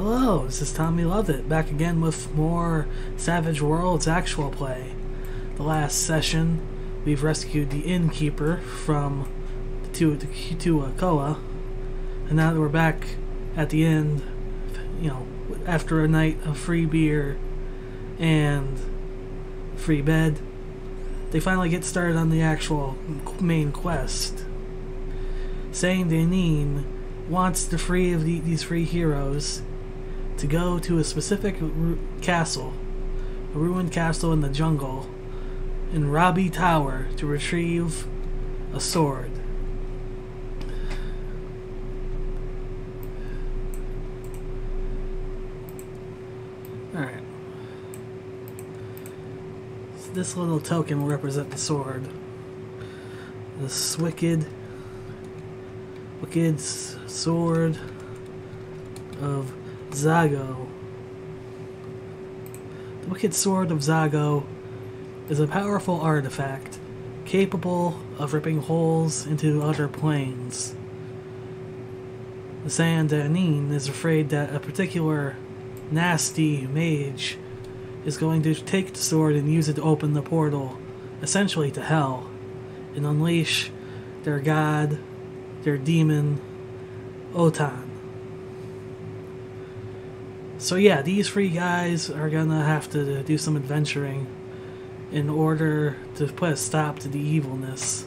Hello, this is Tommy Lovett, back again with more Savage Worlds actual play. The last session, we've rescued the innkeeper from the Koa, and now that we're back at the end, after a night of free beer and free bed, they finally get started on the actual main quest. Saint Denis wants these three heroes to go to a specific castle, a ruined castle in the jungle, in Robbie Tower, to retrieve a sword. Alright. So this little token will represent the sword. This wicked sword of Zago. The Wicked Sword of Zago is a powerful artifact capable of ripping holes into other planes. The Saint Denis is afraid that a particular nasty mage is going to take the sword and use it to open the portal, essentially to hell, and unleash their god, their demon, Ot'tan. So yeah, these three guys are gonna have to do some adventuring in order to put a stop to the evilness.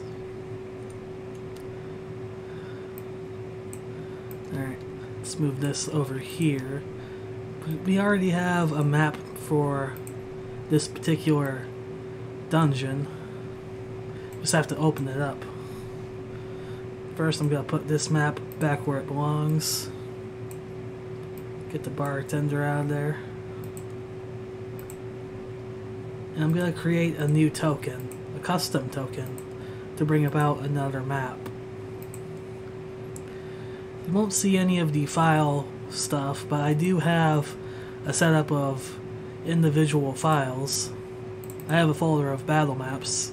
Alright, let's move this over here. We already have a map for this particular dungeon. Just have to open it up. First, I'm gonna put this map back where it belongs. Get the bartender out of there. And I'm going to create a new token, a custom token, to bring about another map. You won't see any of the file stuff, but I do have a setup of individual files. I have a folder of battle maps.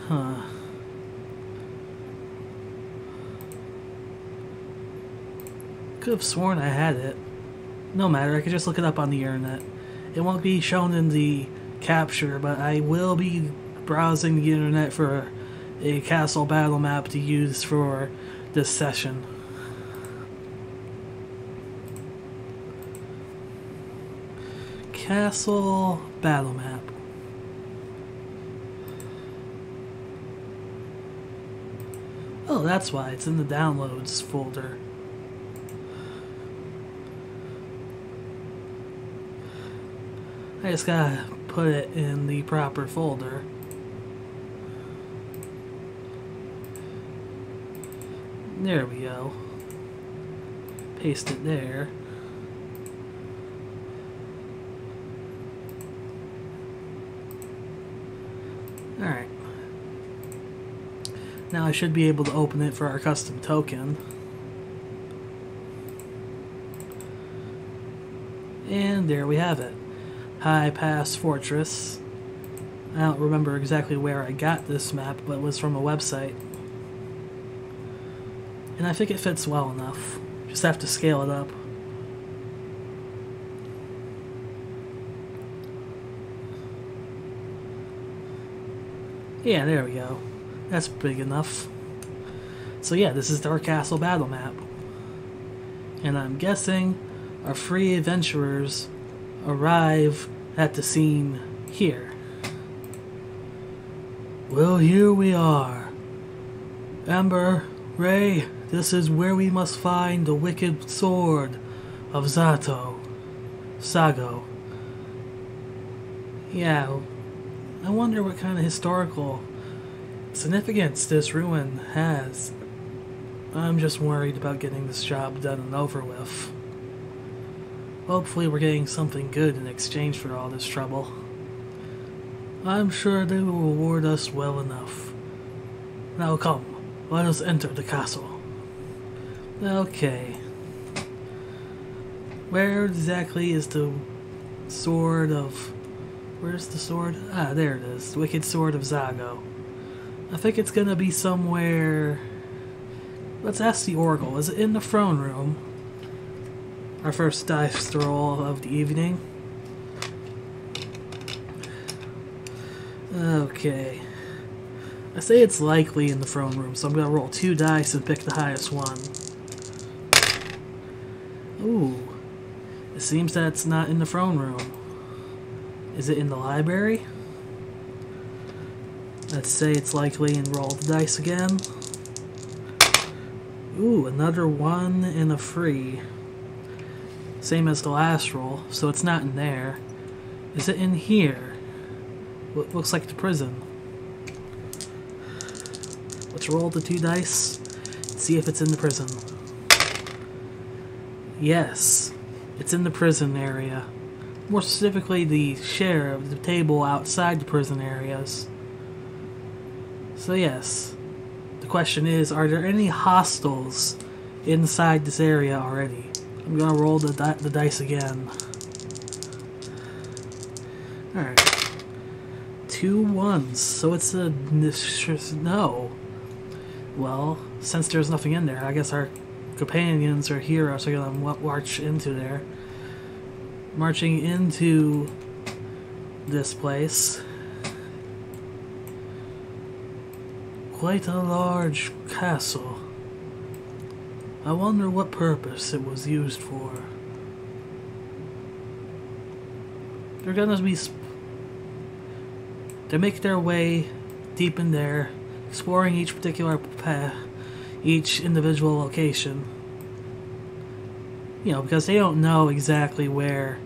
Huh. Could have sworn I had it. No matter, I could just look it up on the internet. It won't be shown in the capture, but I will be browsing the internet for a castle battle map to use for this session. Castle battle map. Oh, that's why it's in the downloads folder. I just gotta put it in the proper folder. There we go. Paste it there. Alright. Now I should be able to open it for our custom token. And there we have it. High Pass Fortress. I don't remember exactly where I got this map, but it was from a website. And I think it fits well enough. Just have to scale it up. Yeah, there we go. That's big enough. So yeah, this is our castle battle map. And I'm guessing our free adventurers arrive at the scene here. Well, here we are. Amber, Ray, this is where we must find the wicked sword of Zago. Yeah, I wonder what kind of historical significance this ruin has. I'm just worried about getting this job done and over with. Hopefully we're getting something good in exchange for all this trouble. I'm sure they will reward us well enough. Now come, let us enter the castle. Okay. Where exactly is the sword of... Where's the sword? Ah, there it is. The Wicked Sword of Zago. I think it's gonna be somewhere Let's ask the Oracle. Is it in the throne room? Our first dice roll of the evening. Okay. I say it's likely in the throne room, so I'm gonna roll 2 dice and pick the highest one. Ooh. It seems that it's not in the throne room. Is it in the library? Let's say it's likely and roll the dice again. Ooh, another 1 and a 3. Same as the last roll, so it's not in there. Is it in here? What looks like the prison. Let's roll the 2 dice and see if it's in the prison. Yes, it's in the prison area. More specifically, the share of the table outside the prison areas. So yes, the question is, are there any hostiles inside this area already? I'm gonna roll the dice again. Alright. 2 1s, so it's a no. Well, since there's nothing in there, I guess our companions or heroes are gonna march into there. Marching into this place. Quite a large castle. I wonder what purpose it was used for. They're gonna be... They make their way deep in there, exploring each particular path, each individual location. You know, because they don't know exactly where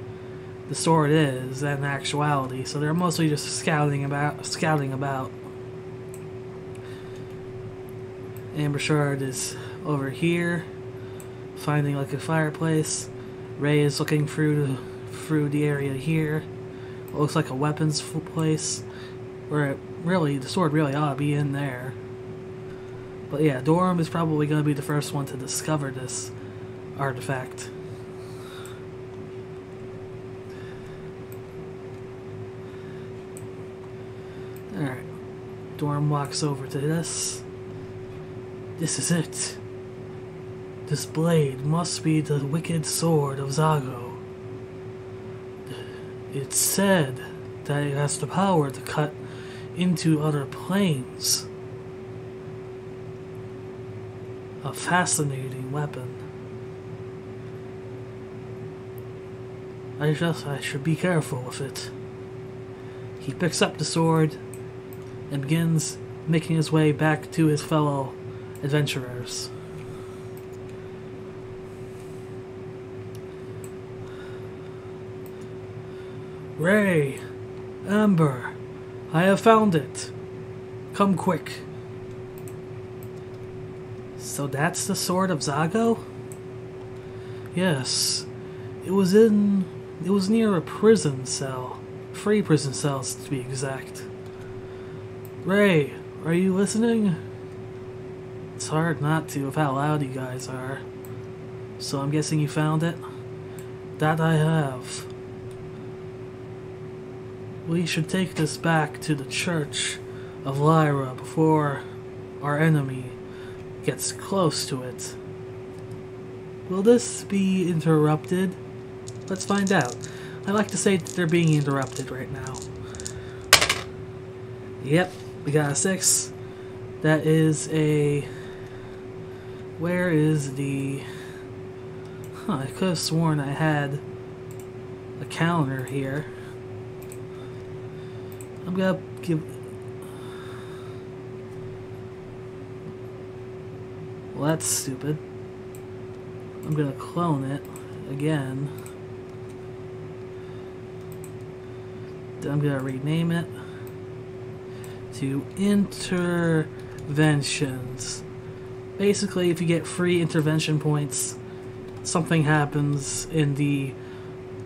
the sword is in actuality, so they're mostly just scouting about. Amber Shard is over here, finding like a fireplace. Ray is looking through the area here. It looks like a weapons place, where the sword really ought to be in there. But yeah, Dorm is probably going to be the first one to discover this artifact. Alright, Dorm walks over to this. This is it. This blade must be the wicked sword of Zago. It's said that it has the power to cut into other planes. A fascinating weapon. I should be careful with it. He picks up the sword and begins making his way back to his fellow adventurers. Ray, Amber, I have found it. Come quick. So that's the sword of Zago? Yes. It was near a prison cell. 3 prison cells to be exact. Ray, are you listening? It's hard not to with how loud you guys are. So I'm guessing you found it? That I have. We should take this back to the Church of Lyra before our enemy gets close to it. Will this be interrupted? Let's find out. I like to say that they're being interrupted right now. Yep, we got a 6. That is a... Where is the... I could have sworn I had a counter here. I'm gonna give... Well, that's stupid. I'm gonna clone it again. Then I'm gonna rename it to Interventions. Basically, if you get free intervention points, something happens in the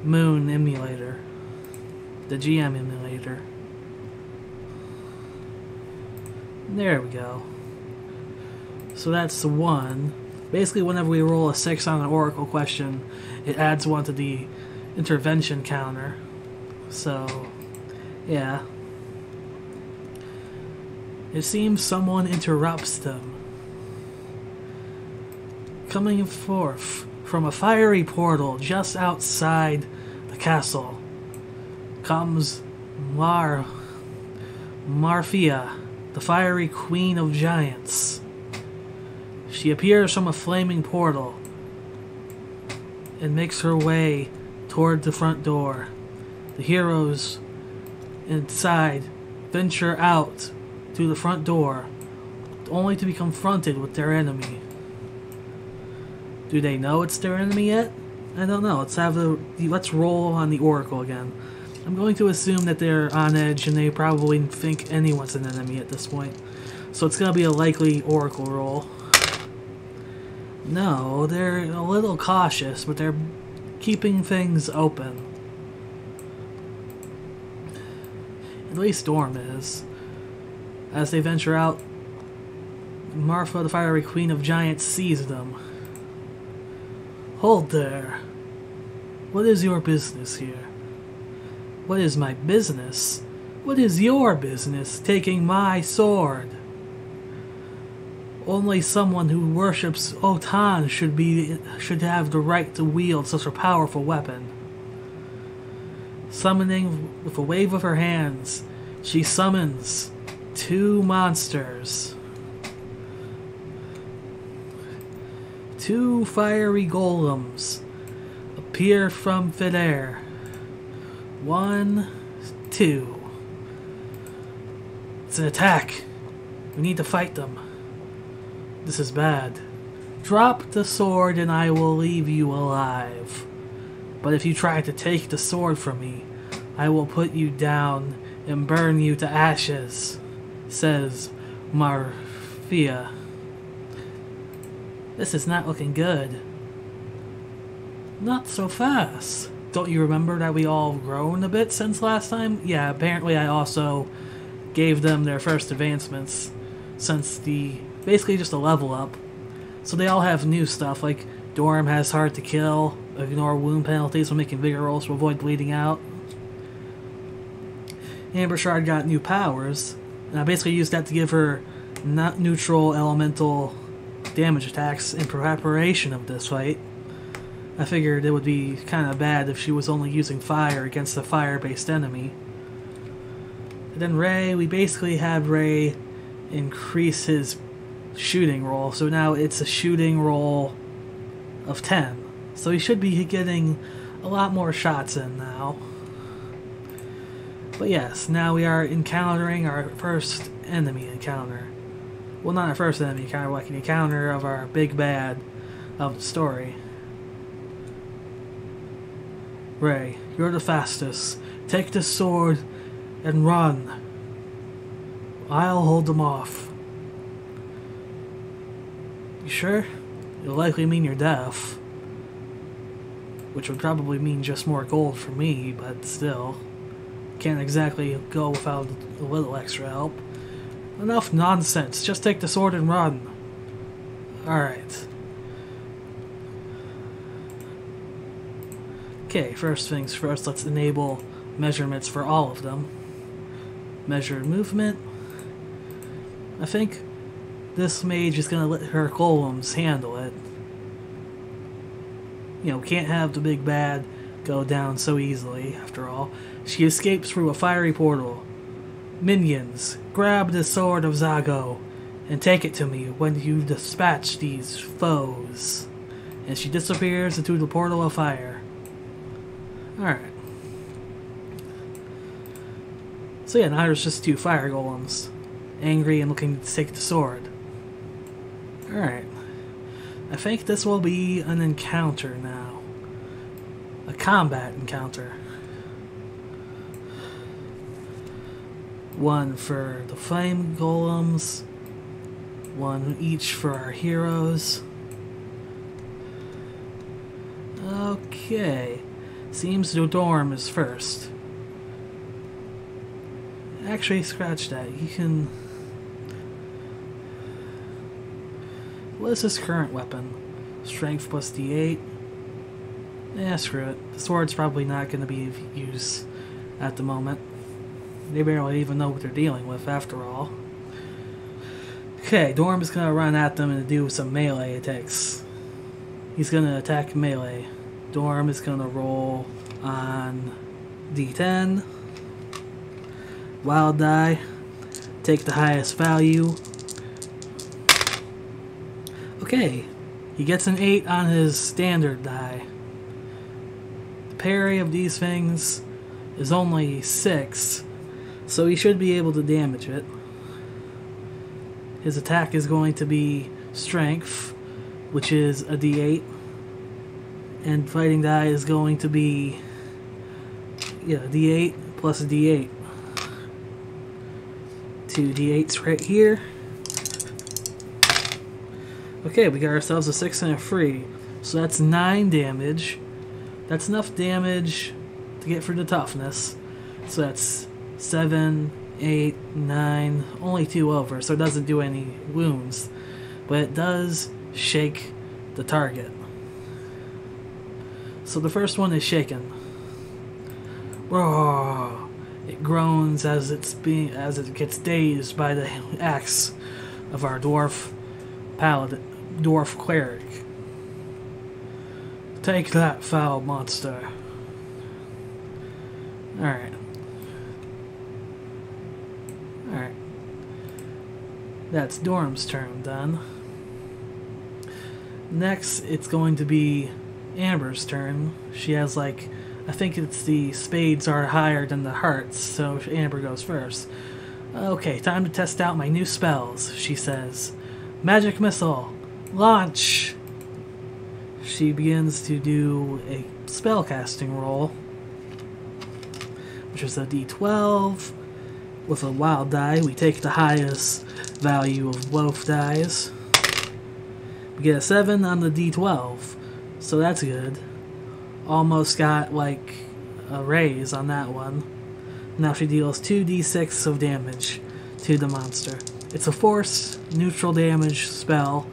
Moon emulator. The GM emulator. There we go. So that's the 1. Basically, whenever we roll a 6 on an Oracle question, it adds 1 to the intervention counter. So, yeah. It seems someone interrupts them. Coming forth from a fiery portal just outside the castle comes Marhea, the fiery queen of giants. She appears from a flaming portal and makes her way toward the front door. The heroes inside venture out to the front door, only to be confronted with their enemy. Do they know it's their enemy yet? I don't know. Let's roll on the Oracle again. I'm going to assume that they're on edge and they probably think anyone's an enemy at this point. So it's going to be a likely Oracle roll. No, they're a little cautious, but they're keeping things open. At least Storm is. As they venture out, Marfa, the fiery queen of giants, sees them. Hold there. What is your business here? What is my business? What is your business taking my sword? Only someone who worships Ot'tan should have the right to wield such a powerful weapon. Summoning with a wave of her hands, she summons 2 monsters. 2 fiery golems appear from thin air. 1, 2. It's an attack. We need to fight them. This is bad. Drop the sword and I will leave you alive. But if you try to take the sword from me, I will put you down and burn you to ashes, says Marhea. This is not looking good. Not so fast. Don't you remember that we all grown a bit since last time? Yeah, apparently I also gave them their first advancements since basically just a level up. So they all have new stuff, like Dorm has hard to kill, ignore wound penalties when making vigor rolls to avoid bleeding out. Amber Shard got new powers, and I basically used that to give her not neutral elemental damage attacks in preparation of this fight. I figured it would be kind of bad if she was only using fire against a fire-based enemy. And then Ray, we basically had Ray increase his shooting roll, so now it's a shooting roll of 10. So he should be getting a lot more shots in now. But yes, now we are encountering our first enemy encounter. Well, not our first enemy encounter, like an encounter of our big bad of the story. Ray, you're the fastest. Take the sword and run. I'll hold them off. You sure? It'll likely mean you're deaf. Which would probably mean just more gold for me, but still. Can't exactly go without a little extra help. Enough nonsense. Just take the sword and run. Alright. Okay, first things first, let's enable measurements for all of them. Measured movement. I think this mage is going to let her golems handle it. You know, can't have the big bad go down so easily, after all. She escapes through a fiery portal. Minions, grab the sword of Zago and take it to me when you dispatch these foes. And she disappears into the portal of fire. Alright. So yeah, now there's just 2 fire golems. Angry and looking to take the sword. Alright. I think this will be an encounter now. A combat encounter. 1 for the flame golems. 1 each for our heroes. Okay. Seems the Dorm is first. Actually, scratch that. You can... What is his current weapon? Strength plus D8. Yeah, screw it. The sword's probably not going to be of use at the moment. They barely even know what they're dealing with, after all. Okay, Dorm is going to run at them and do some melee attacks. he's gonna attack melee. Dorm is gonna roll on D10. Wild die. Take the highest value. Okay, he gets an 8 on his standard die. The parry of these things is only 6, so he should be able to damage it. His attack is going to be strength, which is a d8, and fighting die is going to be d8 plus a d8. 2 d8s right here. Okay, we got ourselves a 6 and a 3, so that's 9 damage. That's enough damage to get through the toughness. So that's 7, 8, 9, only 2 over, so it doesn't do any wounds. But it does shake the target. So the first one is shaken. Roar! It groans as it gets dazed by the axe of our dwarf cleric. Take that, foul monster. Alright. Alright. That's Dorm's turn done. Next, it's going to be Amber's turn. She has, like, I think it's the spades are higher than the hearts, so Amber goes first. Okay, time to test out my new spells, she says. Magic Missile, launch! She begins to do a spellcasting roll, which is a d12. With a wild die, we take the highest value of both dies. We get a 7 on the d12, so that's good. Almost got, like, a raise on that one. Now she deals 2d6 of damage to the monster. It's a force neutral damage spell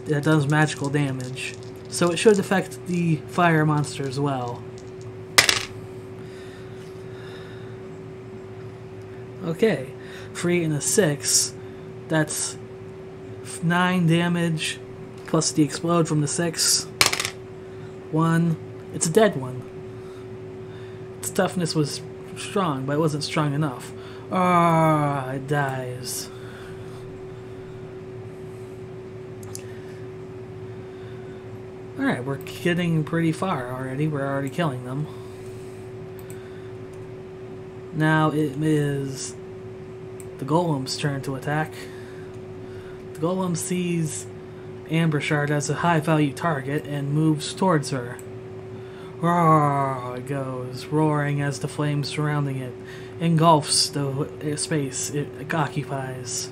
that does magical damage, so it should affect the fire monster as well. Okay, 3 and a 6, that's 9 damage, plus the explode from the 6. 1, it's a dead one. Its toughness was strong, but it wasn't strong enough. Ah, it dies. Alright, we're getting pretty far already. We're already killing them. Now it is the Golem's turn to attack. The Golem sees Amber Shard as a high-value target and moves towards her. Roar, it goes, roaring as the flames surrounding it engulfs the space it occupies.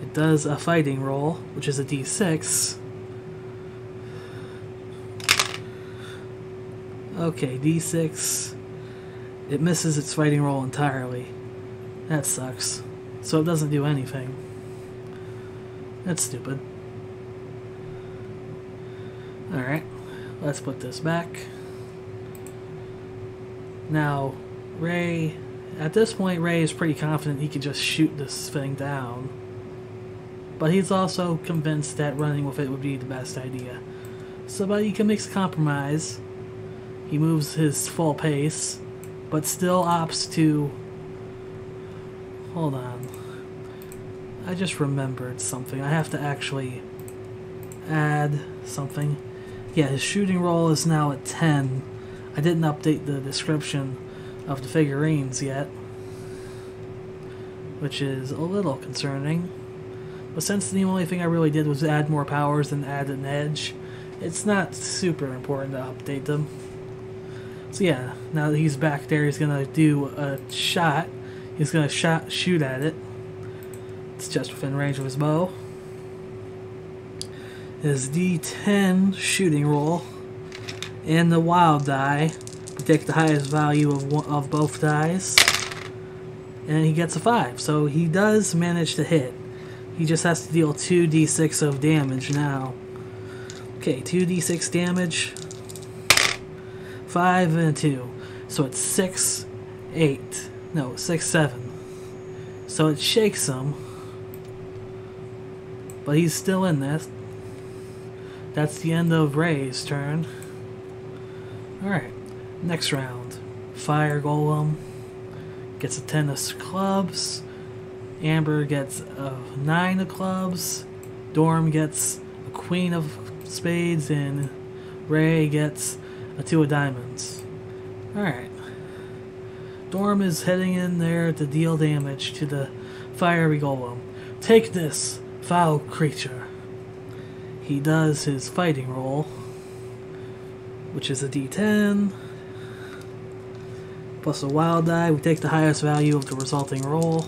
It does a fighting roll, which is a d6. Okay, d6. It misses its fighting roll entirely. That sucks. So it doesn't do anything. That's stupid. Alright, let's put this back. Now, Ray... At this point, Ray is pretty confident he could just shoot this thing down. But he's also convinced that running with it would be the best idea. So, but he can make a compromise. He moves his full pace, but still opts to... Hold on. I just remembered something. I have to actually add something. Yeah, his shooting roll is now at 10. I didn't update the description of the figurines yet, which is a little concerning. But since the only thing I really did was add more powers and add an edge, it's not super important to update them. So yeah, now that he's back there, he's gonna do a shot. He's gonna shoot at it. It's just within range of his bow. His D10 shooting roll and the wild die. We take the highest value of both dies, and he gets a 5. So he does manage to hit. He just has to deal 2d6 of damage now. Okay, 2d6 damage. 5 and a 2. So it's 6, 8. No, 6, 7. So it shakes him. But he's still in this. that's the end of Ray's turn. Alright, next round. Fire Golem gets a 10 of clubs. Amber gets a 9 of clubs. Dorm gets a queen of spades. And Ray gets a 2 of diamonds. Alright. Dorm is heading in there to deal damage to the fiery golem. Take this, foul creature. He does his fighting roll, which is a d10 plus a wild die. We take the highest value of the resulting roll.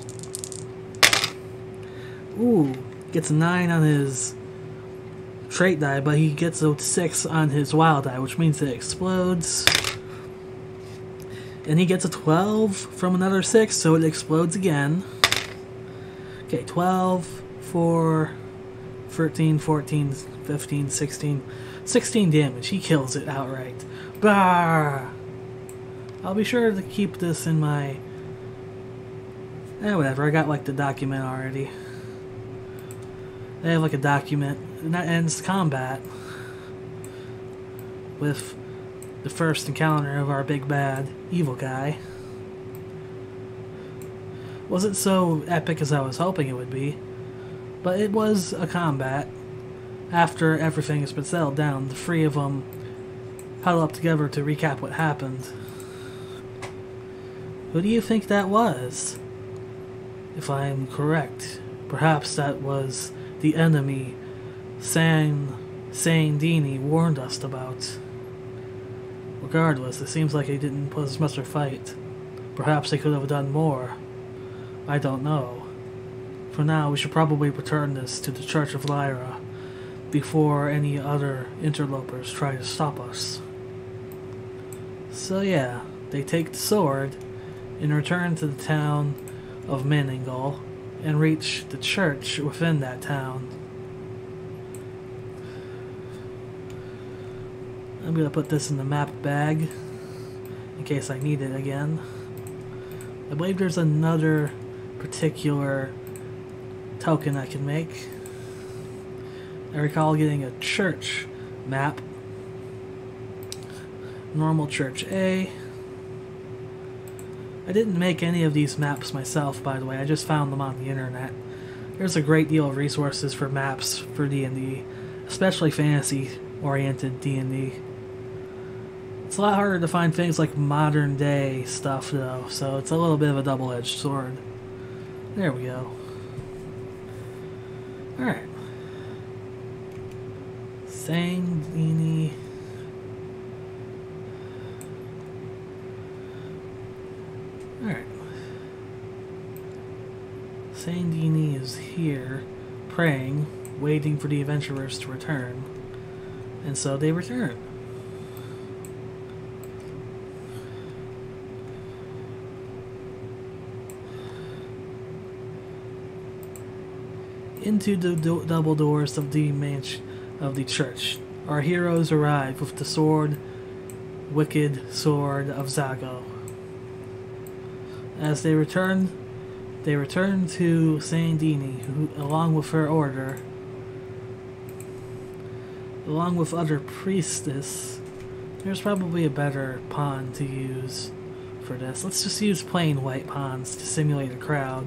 Ooh, gets a 9 on his trait die, but he gets a 6 on his wild die, which means it explodes. And he gets a 12 from another 6, so it explodes again. Okay, 12, 4, 13, 14, 15, 16. 16 damage. He kills it outright. Bah! I'll be sure to keep this in my... whatever. I got like the document already. I have like a document. And that ends combat with the first encounter of our big bad evil guy. Wasn't so epic as I was hoping it would be, but it was a combat. After everything has been settled down, the three of them huddle up together to recap what happened. Who do you think that was? If I am correct, perhaps that was the enemy Dini warned us about. Regardless, it seems like he didn't put as much of a fight. Perhaps they could have done more. I don't know. For now, we should probably return this to the Church of Lyra before any other interlopers try to stop us. So yeah, they take the sword and return to the town of Meningol and reach the church within that town. I'm gonna put this in the map bag in case I need it again. I believe there's another particular token I can make. I recall getting a church map. Normal church A. I didn't make any of these maps myself, by the way. I just found them on the internet. There's a great deal of resources for maps for D&D, especially fantasy-oriented D&D. It's a lot harder to find things like modern-day stuff, though, so it's a little bit of a double-edged sword. There we go. Alright. Sangini. Alright. Sangini is here, praying, waiting for the adventurers to return. And so they return. Into the double doors of the church, our heroes arrive with the wicked sword of Zago. As they return to Sandini, who, along with her order, along with other priestess. There's probably a better pawn to use for this. Let's just use plain white pawns to simulate a crowd.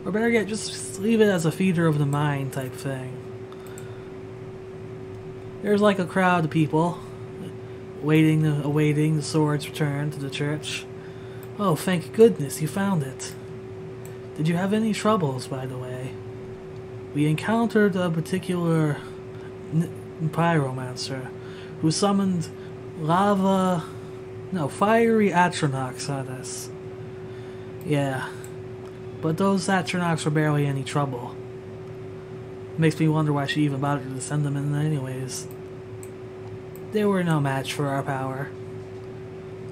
Or better yet, just leave it as a feeder of the mind type thing. There's like a crowd of people awaiting the sword's return to the church. Oh, thank goodness you found it. Did you have any troubles, by the way? We encountered a particular pyromancer who summoned fiery Atronachs on us. Yeah. But those Atronachs were barely any trouble. Makes me wonder why she even bothered to send them in anyways. They were no match for our power.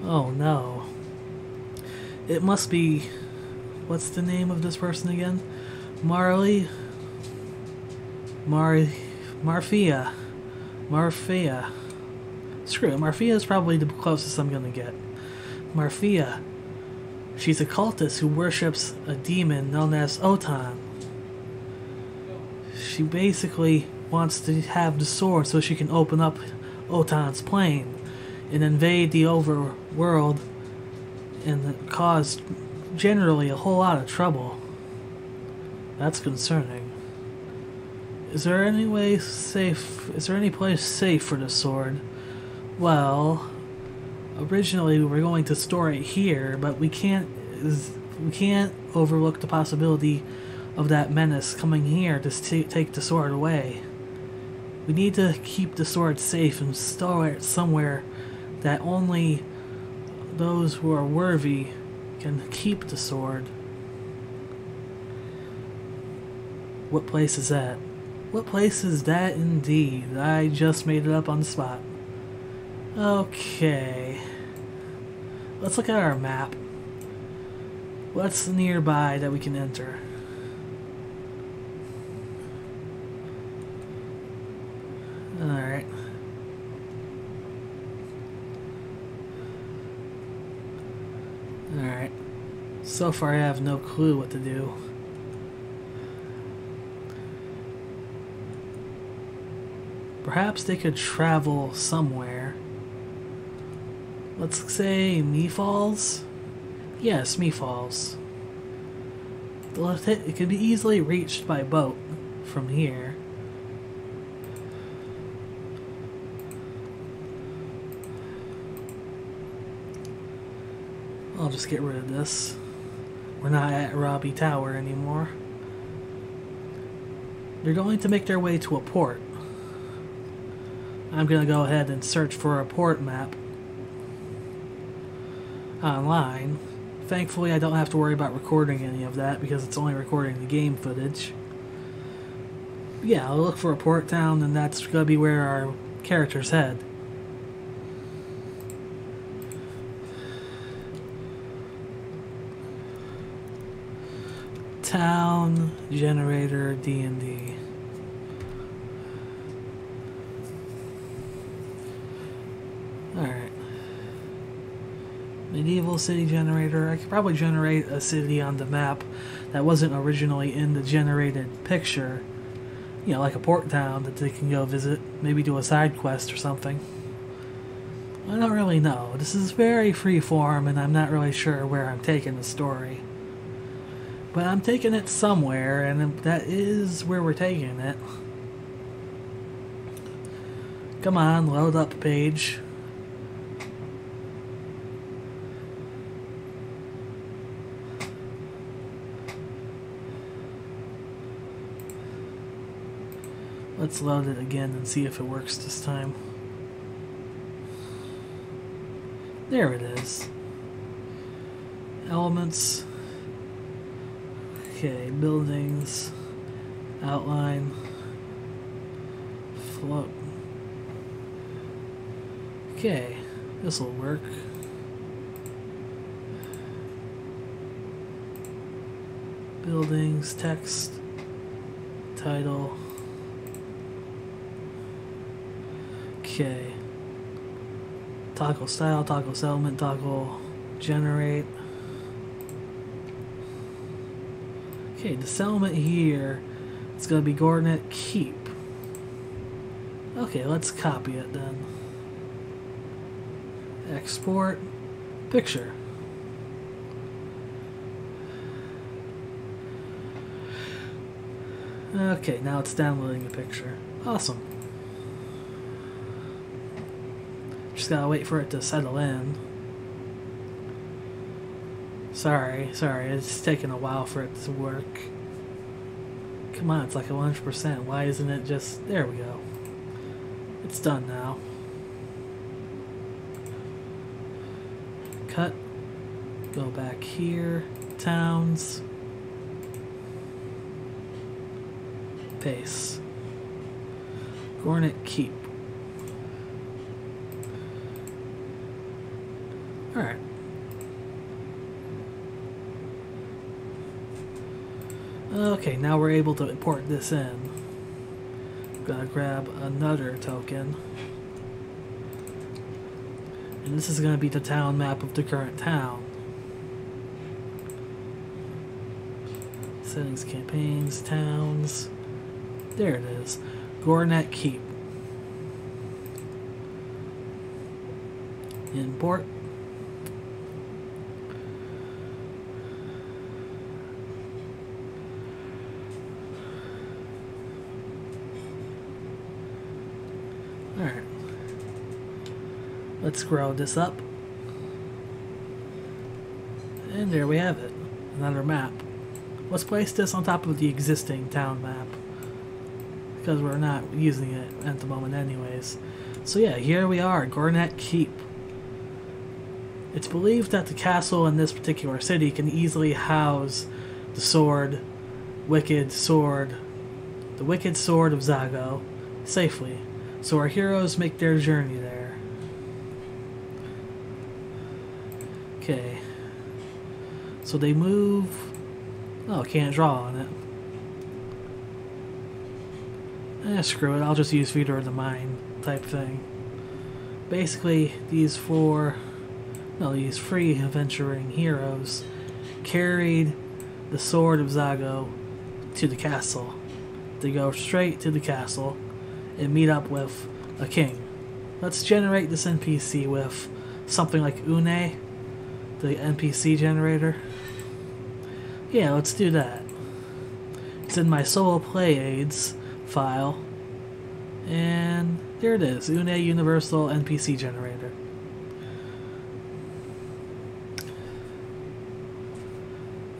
Oh no. It must be... What's the name of this person again? Marhea. Screw it, Marhea is probably the closest I'm gonna get. Marhea. She's a cultist who worships a demon known as Ot'tan. She basically wants to have the sword so she can open up Ot'tan's plane and invade the overworld and cause generally a whole lot of trouble. That's concerning. Is there any place safe for the sword? Well, originally we were going to store it here, but we can't overlook the possibility of that menace coming here to take the sword away. We need to keep the sword safe and store it somewhere that only those who are worthy can keep the sword. What place is that? What place is that indeed? I just made it up on the spot. Okay. Let's look at our map. What's nearby that we can enter? Alright. Alright. So far I have no clue what to do. Perhaps they could travel somewhere. Let's say Me Falls? Yes, Me Falls. It could be easily reached by boat from here. I'll just get rid of this. We're not at Robbie Tower anymore. They're going to make their way to a port. I'm gonna go ahead and search for a port map online. Thankfully, I don't have to worry about recording any of that because it's only recording the game footage. Yeah, I'll look for a port town, and that's gonna be where our characters head. Town generator D&D. Alright. Medieval city generator. I could probably generate a city on the map that wasn't originally in the generated picture. You know, like a port town that they can go visit. Maybe do a side quest or something. I don't really know. This is very freeform and I'm not really sure where I'm taking the story. But I'm taking it somewhere, and that is where we're taking it. Come on, load up page. Let's load it again and see if it works this time. There it is. Elements. Okay, buildings. Outline. Float. Okay, this will work. Buildings, text, title. Okay. Toggle style, toggle settlement, toggle generate. Okay, the settlement here, it's going to be coordinate keep. Okay, let's copy it then. Export picture. Okay, now it's downloading the picture. Awesome. Just gotta wait for it to settle in. Sorry, it's taking a while for it to work. Come on, it's like 100%. Why isn't it just... There we go. It's done now. Cut. Go back here. Towns. Paste. Coordinate keep. Alright. Okay, now we're able to import this in. Gotta grab another token. And this is gonna be the town map of the current town. Settings, campaigns, towns. There it is. Gornet Keep. Import. Alright. Let's grow this up. And there we have it. Another map. Let's place this on top of the existing town map, because we're not using it at the moment anyways. So yeah, here we are, Gornet Keep. It's believed that the castle in this particular city can easily house the wicked sword of Zago safely. So our heroes make their journey there. Okay. So they move... Oh, can't draw on it. Screw it, I'll just use Feeder of the Mind type thing. Basically, these three adventuring heroes carried the sword of Zago to the castle. They go straight to the castle and meet up with a king. Let's generate this NPC with something like Une, the NPC generator. Yeah, let's do that. It's in my solo play aids file, and there it is, Une Universal NPC Generator.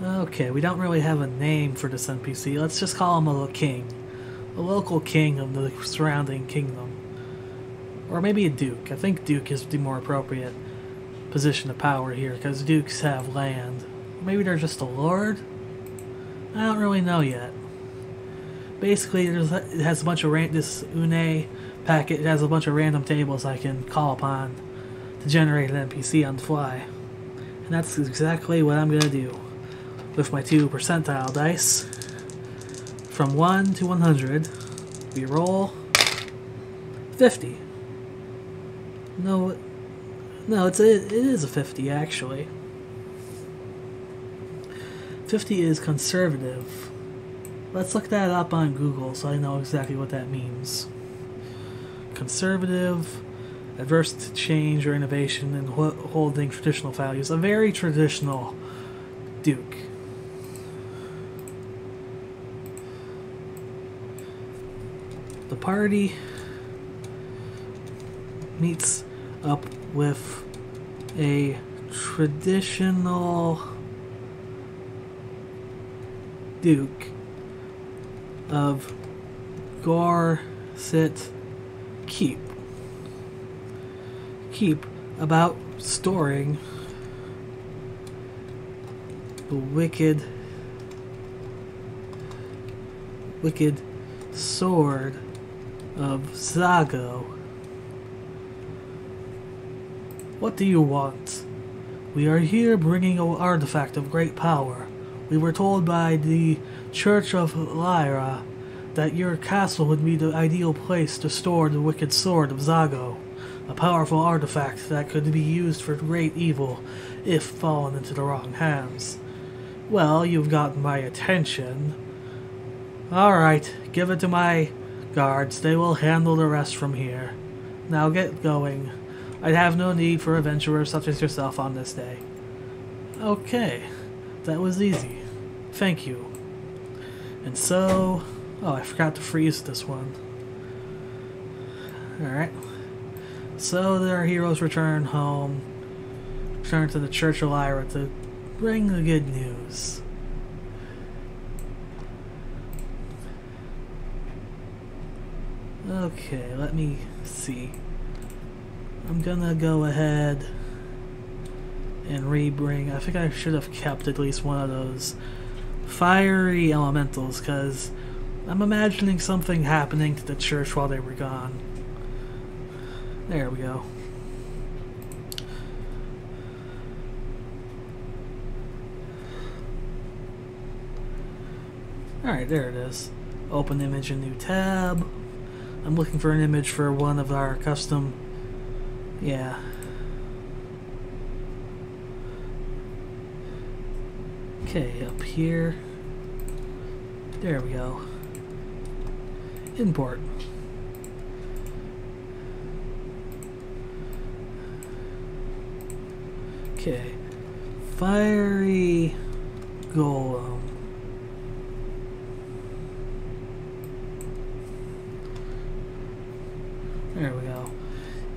Okay, we don't really have a name for this NPC. Let's just call him a king. A local king of the surrounding kingdom. Or maybe a duke. I think duke is the more appropriate position of power here, because dukes have land. Maybe they're just a lord? I don't really know yet. Basically, it has a bunch of this Une packet. It has a bunch of random tables I can call upon to generate an NPC on the fly. And that's exactly what I'm going to do with my 2 percentile dice. From 1 to 100, we roll 50. No, it is a 50 actually. 50 is conservative. Let's look that up on Google so I know exactly what that means. Conservative, adverse to change or innovation, and holding traditional values. A very traditional duke. The party meets up with a traditional duke of Gornet Keep. About storing the wicked sword of Zago. What do you want? We are here bringing an artifact of great power. We were told by the Church of Lyra that your castle would be the ideal place to store the wicked sword of Zago, a powerful artifact that could be used for great evil if fallen into the wrong hands. Well, you've gotten my attention. Alright, give it to my guards. They will handle the rest from here. Now get going. I'd have no need for adventurers such as yourself on this day. Okay, that was easy. Thank you. And so... Oh, I forgot to freeze this one. Alright. So their heroes return home. Return to the Church of Lyra to bring the good news. Okay, let me see. I'm gonna go ahead and rebring. I think I should have kept at least one of those fiery elementals, because I'm imagining something happening to the church while they were gone. There we go. Alright, there it is. Open image in new tab. I'm looking for an image for one of our custom... Yeah. Okay, up here. There we go. Import. Okay. Fiery golem. There we go.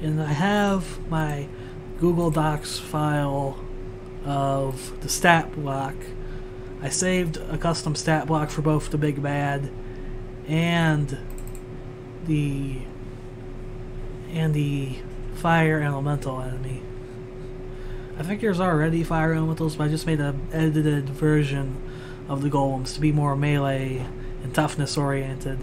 And I have my Google Docs file of the stat block. I saved a custom stat block for both the big bad and the fire elemental enemy. I think there's already fire elementals, but I just made an edited version of the golems to be more melee and toughness oriented.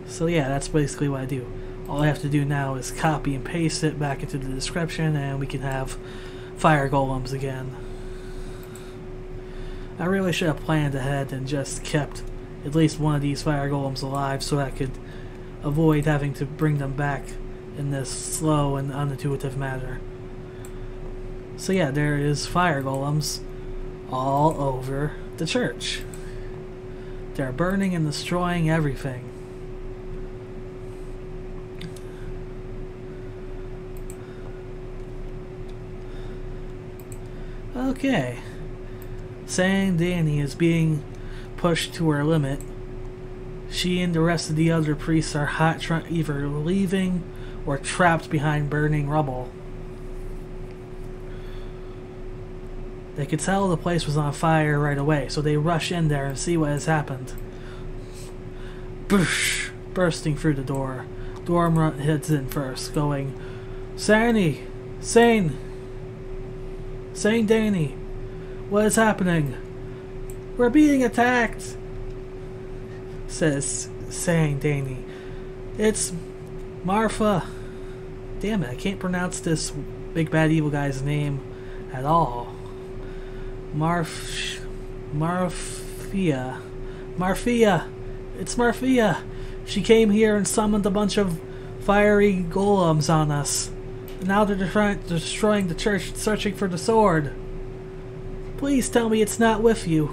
So yeah, that's basically what I do. All I have to do now is copy and paste it back into the description, and we can have fire golems again. I really should have planned ahead and just kept at least one of these fire golems alive so I could avoid having to bring them back in this slow and unintuitive manner. So yeah, there is fire golems all over the church. They're burning and destroying everything. Okay. Saying Danny is being pushed to her limit. She and the rest of the other priests are either leaving or trapped behind burning rubble. They could tell the place was on fire right away, so they rush in there and see what has happened. Boosh! Bursting through the door. Dorm heads in first, going, Sane! Danny! What is happening? We're being attacked! Says Danny. It's Marfa. Damn it, I can't pronounce this big bad evil guy's name at all. Marhea. It's Marhea. She came here and summoned a bunch of fiery golems on us. Now they're destroying the church, searching for the sword. Please tell me it's not with you.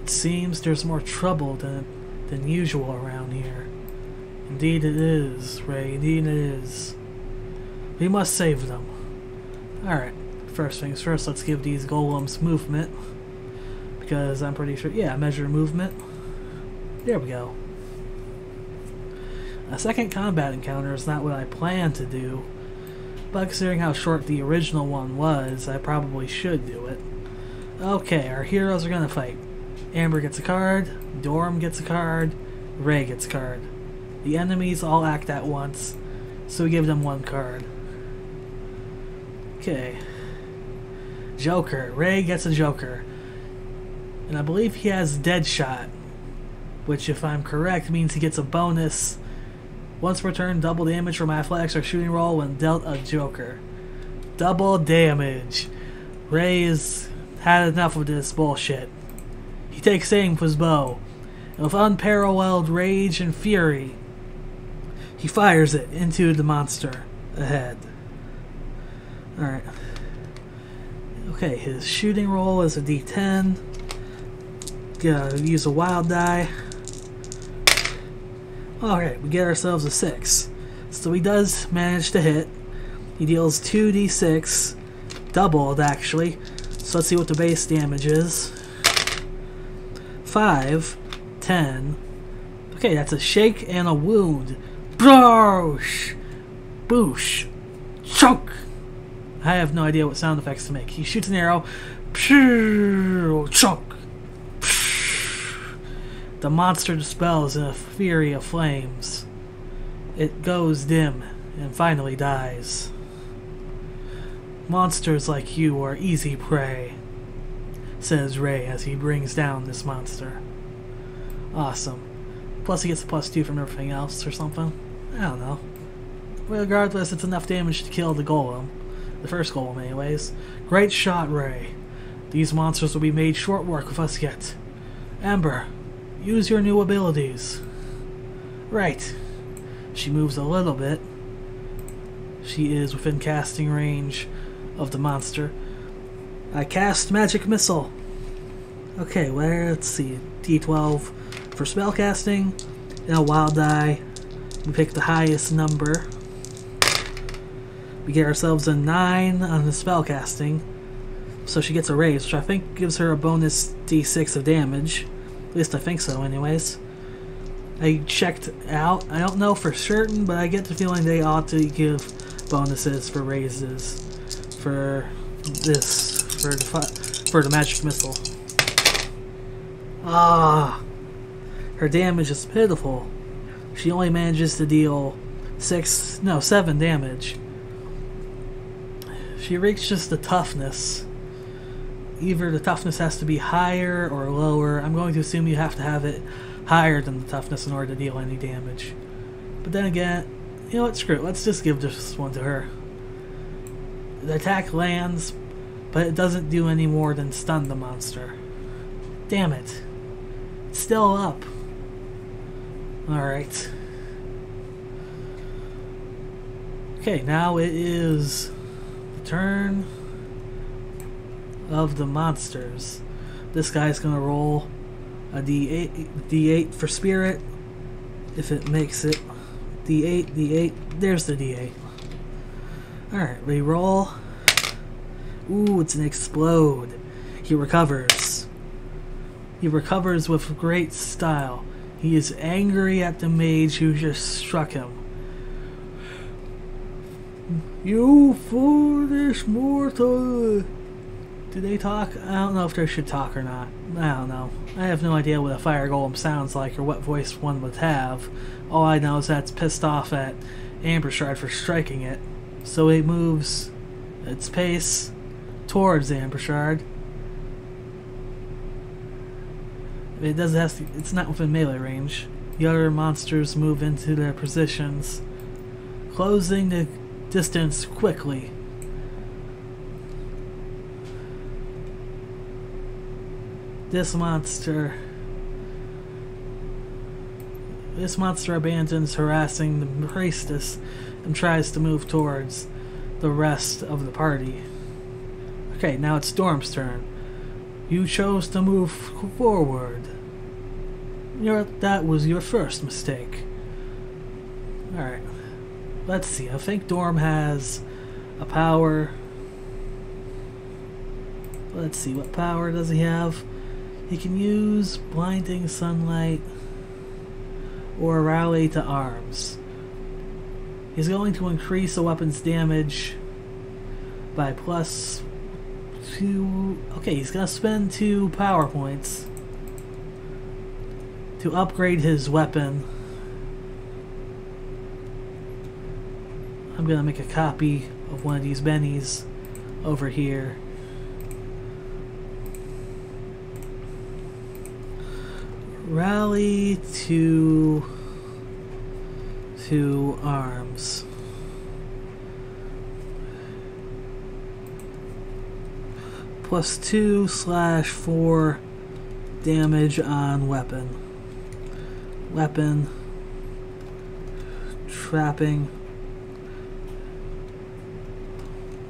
It seems there's more trouble than usual around here. Indeed it is, Ray. Indeed it is. We must save them. Alright, first things first, let's give these golems movement. Because I'm pretty sure, yeah, measure movement. There we go. A second combat encounter is not what I planned to do, but considering how short the original one was, I probably should do it. Okay, our heroes are gonna fight. Amber gets a card, Dorm gets a card, Ray gets a card. The enemies all act at once, so we give them one card. Okay. Joker. Ray gets a Joker. And I believe he has Deadshot, which, if I'm correct, means he gets a bonus. Once per turn, double damage from athletics or shooting roll when dealt a Joker. Double damage. Ray has had enough of this bullshit. He takes aim with his bow, and with unparalleled rage and fury, he fires it into the monster ahead. Alright. Okay, his shooting roll is a D10. Gotta use a wild die. Alright, we get ourselves a 6. So he does manage to hit. He deals 2d6. Doubled, actually. So let's see what the base damage is. 5, 10. Okay, that's a shake and a wound. Boosh! Boosh! Chunk! I have no idea what sound effects to make. He shoots an arrow. Chunk! The monster dispels in a fury of flames. It goes dim and finally dies. Monsters like you are easy prey, says Ray as he brings down this monster. Awesome. Plus he gets a +2 from everything else or something. I don't know. Regardless, it's enough damage to kill the golem. The first golem anyways. Great shot, Ray. These monsters will be made short work with us yet. Amber, use your new abilities. Right. She moves a little bit. She is within casting range of the monster. I cast Magic Missile. Okay, let's see. D12 for spellcasting. And a wild die. We pick the highest number. We get ourselves a 9 on the spellcasting, so she gets a raise, which I think gives her a bonus d6 of damage. At least I think so, anyways. I checked out. I don't know for certain, but I get the feeling they ought to give bonuses for raises for this, for the magic missile. Her damage is pitiful. She only manages to deal 7 damage. She reaches the toughness. Either the toughness has to be higher or lower. I'm going to assume you have to have it higher than the toughness in order to deal any damage. But then again, you know what, screw it. Let's just give this one to her. The attack lands, but it doesn't do any more than stun the monster. Damn it. It's still up. Alright. Okay, now it is the turn of the monsters. This guy's gonna roll a D8 for spirit. If it makes it. D8. There's the D8. Alright, re-roll. Ooh, it's an explode. He recovers. He recovers with great style. He is angry at the mage who just struck him. You foolish mortal! Do they talk? I don't know if they should talk or not. I don't know. I have no idea what a fire golem sounds like or what voice one would have. All I know is that it's pissed off at Ambershard for striking it. So it moves its pace towards Ambershard. It doesn't have to, it's not within melee range. The other monsters move into their positions, closing the distance quickly. This monster abandons harassing the priestess and tries to move towards the rest of the party. Okay, now it's Storm's turn. You chose to move forward. That was your first mistake. Alright. Let's see. I think Dorm has a power. Let's see. What power does he have? He can use blinding sunlight or rally to arms. He's going to increase a weapon's damage by +2. Okay, he's going to spend 2 power points to upgrade his weapon. I'm going to make a copy of one of these bennies over here. Rally to arms. +2/4 damage on weapon. Weapon. Trapping.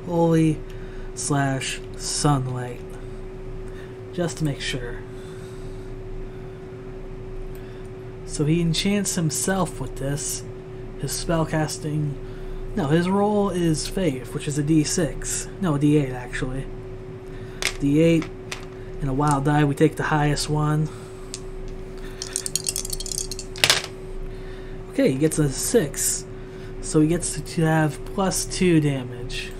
Holy/sunlight. Just to make sure. So he enchants himself with this. His spellcasting... No, his roll is Faith, which is a D6. No, a D8 actually. D8. In a wild die, we take the highest one. Okay, he gets a 6. So he gets to have +2 damage.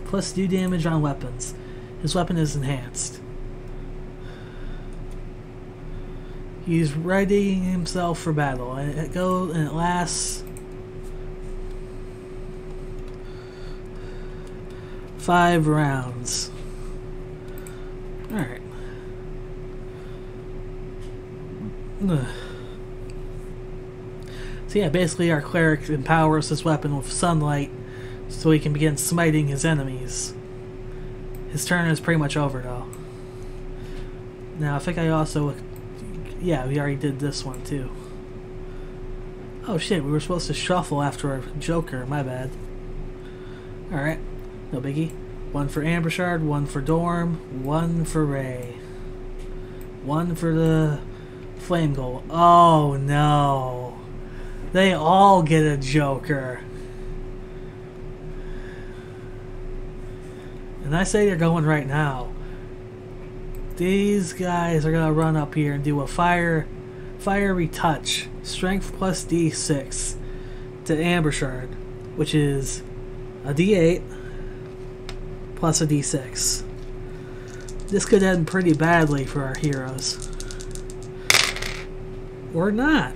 +2 damage on weapons. His weapon is enhanced. He's readying himself for battle, and it lasts 5 rounds. Alright. So yeah, basically our cleric empowers his weapon with sunlight so he can begin smiting his enemies. His turn is pretty much over though. Now I think I also... Yeah, we already did this one too. Oh shit, we were supposed to shuffle after a Joker, my bad. Alright, no biggie. 1 for Ambershard, 1 for Dorm, 1 for Ray. 1 for the Flame Goal. Oh no. They all get a Joker. And I say they're going right now. These guys are gonna run up here and do a fiery touch. Strength plus D6 to Ambershard, which is a D8 plus a D6. This could end pretty badly for our heroes. Or not.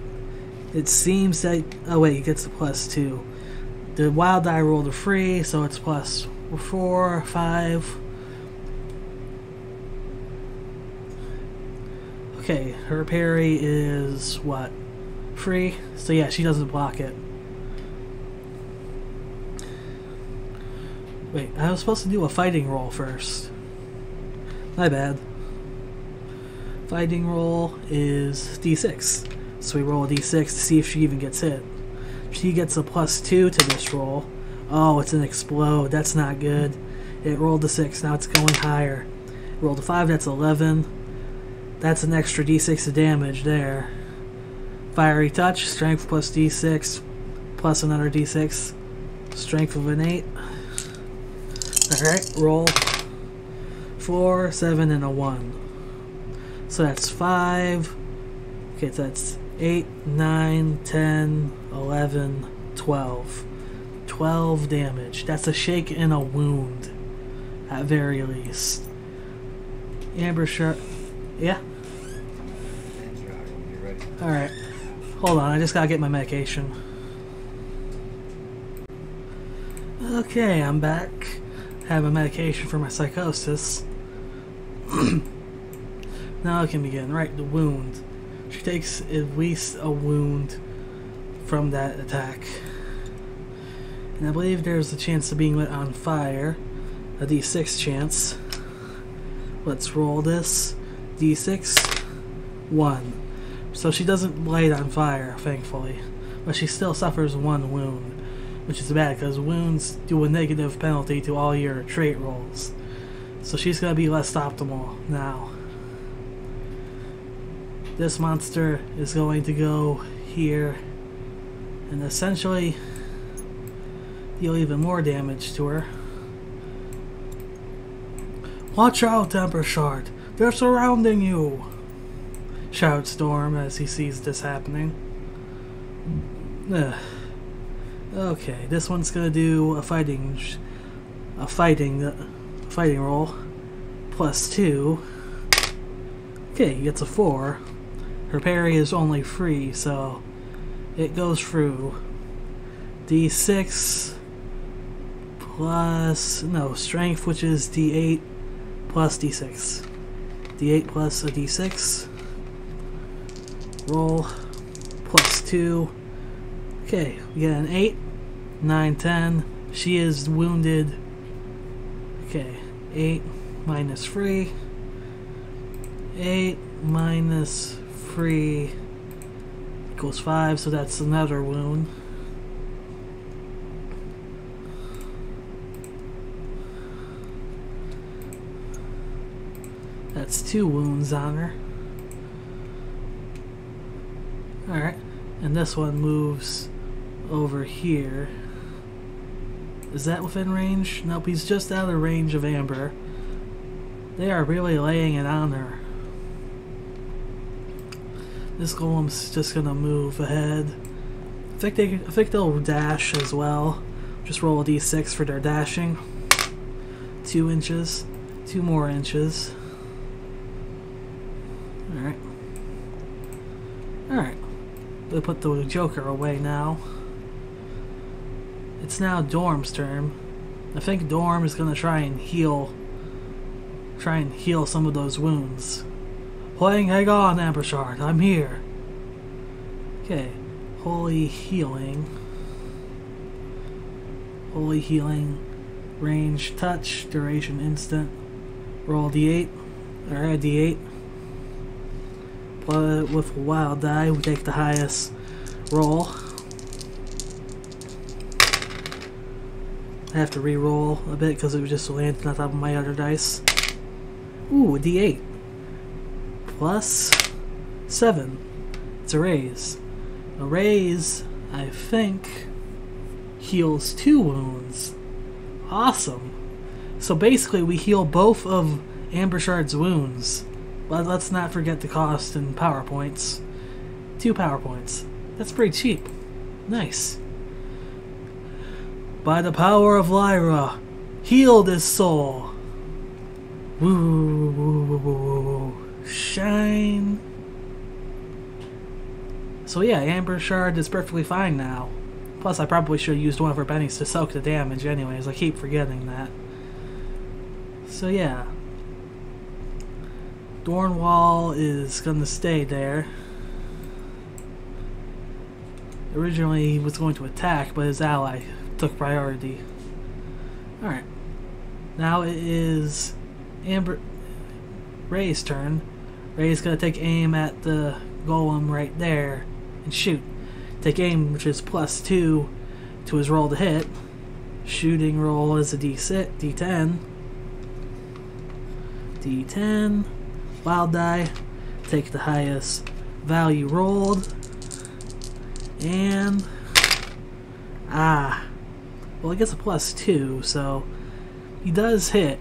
It seems that... Oh wait, he gets a +2. The wild die rolled a free, so it's +4, 5. Okay, her parry is what? Free? So yeah, she doesn't block it. Wait, I was supposed to do a fighting roll first. My bad. Fighting roll is D6. So we roll a D6 to see if she even gets hit. She gets a +2 to this roll. Oh, it's an explode. That's not good. It rolled a 6. Now it's going higher. It rolled a 5. That's 11. That's an extra D6 of damage there. Fiery touch. Strength plus D6 plus another D6. Strength of an 8. Alright, roll. 4, 7, and a 1. So that's 5. Okay, so that's 8, 9, 10, 11, 12. 12 damage. That's a shake and a wound, at very least. Ambershard. Yeah? Alright. Hold on, I just gotta get my medication. Okay, I'm back. I have a medication for my psychosis. Now I can begin. Right, the wound. She takes at least a wound from that attack. And I believe there's a chance of being lit on fire. A D6 chance. Let's roll this. D6. 1. So she doesn't light on fire, thankfully. But she still suffers 1 wound. Which is bad, because wounds do a negative penalty to all your trait rolls. So she's going to be less optimal now. This monster is going to go here and essentially deal even more damage to her. Watch out, Ambershard! They're surrounding you! Shouts Storm as he sees this happening. Ugh. Okay, this one's gonna do a fighting roll. +2. Okay, he gets a 4. Her parry is only free, so it goes through. D6 plus strength, which is D8 plus D6. D8 plus a D6. Roll. +2. Okay, we get an 8, 9, 10. She is wounded. Okay, 8 minus free. 8 minus free equals 5, so that's another wound. That's 2 wounds on her. Alright, and this one moves over here. Is that within range? Nope, he's just out of range of Amber. They are really laying it on her. This golem's just gonna move ahead. I think they'll dash as well. Just roll a d6 for their dashing. 2 inches. 2 more inches. Alright. Alright. We'll put the Joker away now. It's now Dorm's turn. I think Dorm is gonna try and heal some of those wounds. Hang on, Ambershard, I'm here. Okay. Holy healing. Holy healing. Range, touch, duration, instant. Roll d8. Or a d8. But with a wild die, we take the highest roll. I have to re-roll a bit because it was just landing on top of my other dice. Ooh, a d8. Plus 7. It's a raise. A raise I think, heals 2 wounds. Awesome. So basically we heal both of Ambershard's wounds. But let's not forget the cost in power points. 2 power points. That's pretty cheap. Nice. By the power of Lyra, heal this soul. Woo, woo, woo, woo, woo. Shine. So yeah, Ambershard is perfectly fine now. Plus, I probably should have used one of her bennies to soak the damage anyways. I keep forgetting that. So yeah. Dornwall is gonna stay there. Originally, he was going to attack, but his ally took priority. Alright. Now it is Ray's turn. Ray's gonna take aim at the golem right there and shoot. Take aim, which is +2 to his roll to hit. Shooting roll is a D10. D10. Wild die. Take the highest value rolled. And... well, I guess a +2, so... he does hit.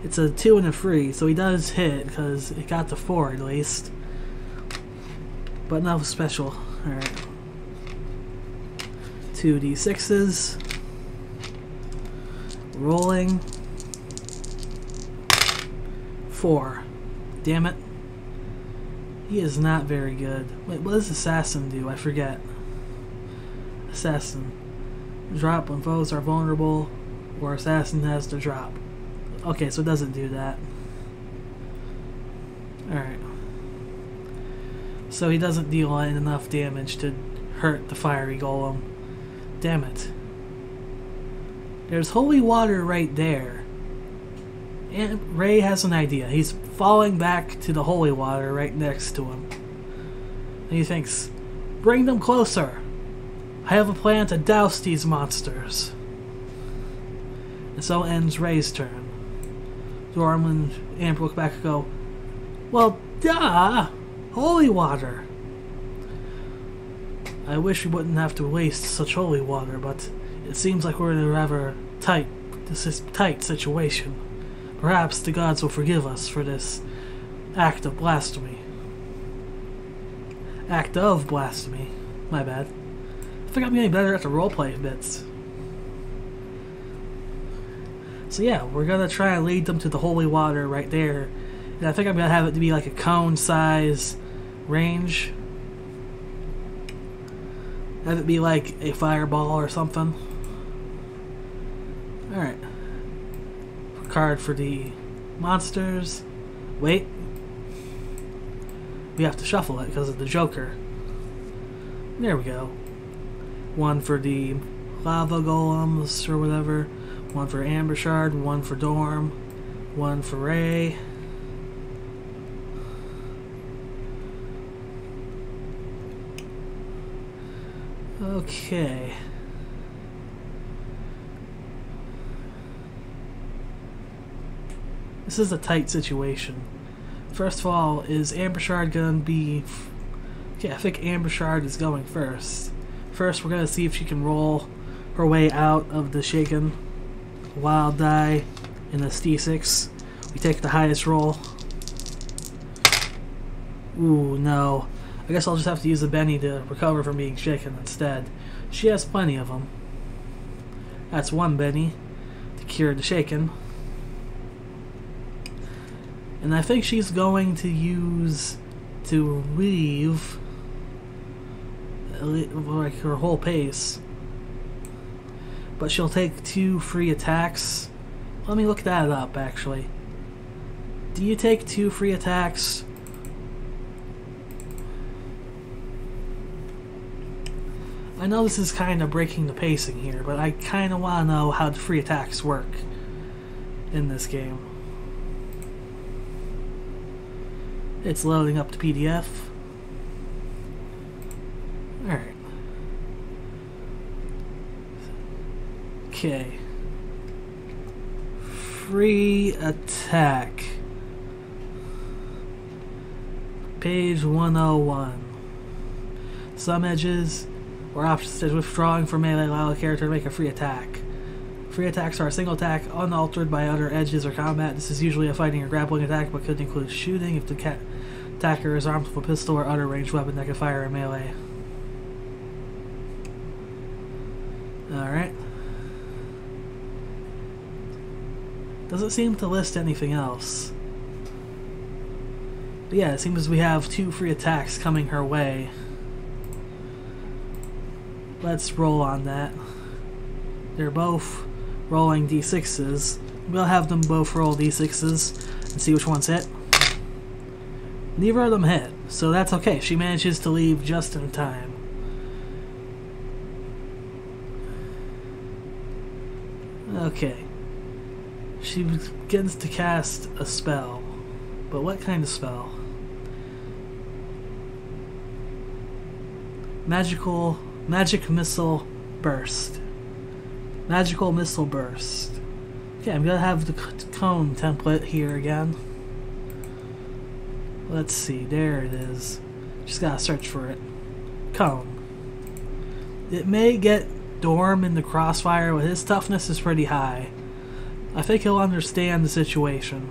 It's a 2 and a 3, so he does hit, because it got to 4 at least. But no special. Alright. 2 D6s. Rolling. 4. Damn it. He is not very good. Wait, what does Assassin do? I forget. Assassin. Drop when foes are vulnerable, or Assassin has to drop. Okay, so it doesn't do that. Alright. So he doesn't deal enough damage to hurt the fiery golem. Damn it. There's holy water right there. And Ray has an idea. He's falling back to the holy water right next to him. And he thinks, bring them closer. I have a plan to douse these monsters. And so ends Ray's turn. Dorm and Amber look back and go, well, duh! Holy water! I wish we wouldn't have to waste such holy water, but it seems like we're in a rather tight situation. Perhaps the gods will forgive us for this act of blasphemy. Act of blasphemy. My bad. I think I'm getting better at the roleplay bits. So yeah, we're gonna try and lead them to the holy water right there. And I think I'm gonna have it to be like a cone size range. Have it be like a fireball or something. Alright. Card for the monsters. Wait. We have to shuffle it because of the Joker. There we go. One for the lava golems or whatever. One for Ambershard, one for Dorm, one for Ray. Okay. This is a tight situation. First of all, is Ambershard gonna be... Okay, I think Ambershard is going first. First, we're gonna see if she can roll her way out of the shaken. Wild die in this D6. We take the highest roll. Ooh, no. I guess I'll just have to use the Benny to recover from being shaken instead. She has plenty of them. That's one Benny to cure the shaken. And I think she's going to use to leave like her whole pace. But she'll take 2 free attacks. Let me look that up, actually. Do you take 2 free attacks? I know this is kind of breaking the pacing here, but I kind of want to know how the free attacks work in this game. It's loading up the PDF. Alright. Okay. Free attack. Page 101. Some edges or option says withdrawing from melee allow a character to make a free attack. Free attacks are a single attack unaltered by other edges or combat. This is usually a fighting or grappling attack, but could include shooting if the attacker is armed with a pistol or other ranged weapon that can fire in melee. Alright. Doesn't seem to list anything else. But yeah, it seems we have 2 free attacks coming her way. Let's roll on that. They're both rolling d6s. We'll have them both roll d6s and see which ones hit. Neither of them hit, so that's okay. She manages to leave just in time. Okay. She begins to cast a spell. But what kind of spell? Magic Missile Burst. Magical Missile Burst. Okay, I'm gonna have the cone template here again. Let's see, there it is. Just gotta search for it. Cone. It may get Dorm in the crossfire, but his toughness is pretty high. I think he'll understand the situation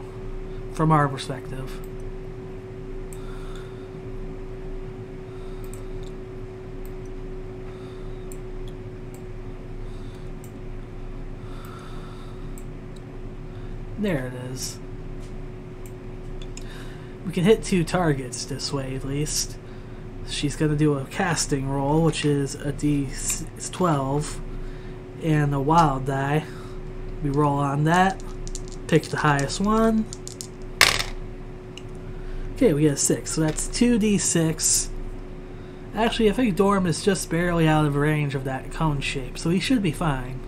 from our perspective. There it is. We can hit 2 targets this way at least. She's going to do a casting roll, which is a d12 and a wild die. We roll on that, pick the highest one. Okay, we get a 6, so that's 2d6. Actually, I think Dorm is just barely out of range of that cone shape, so he should be fine.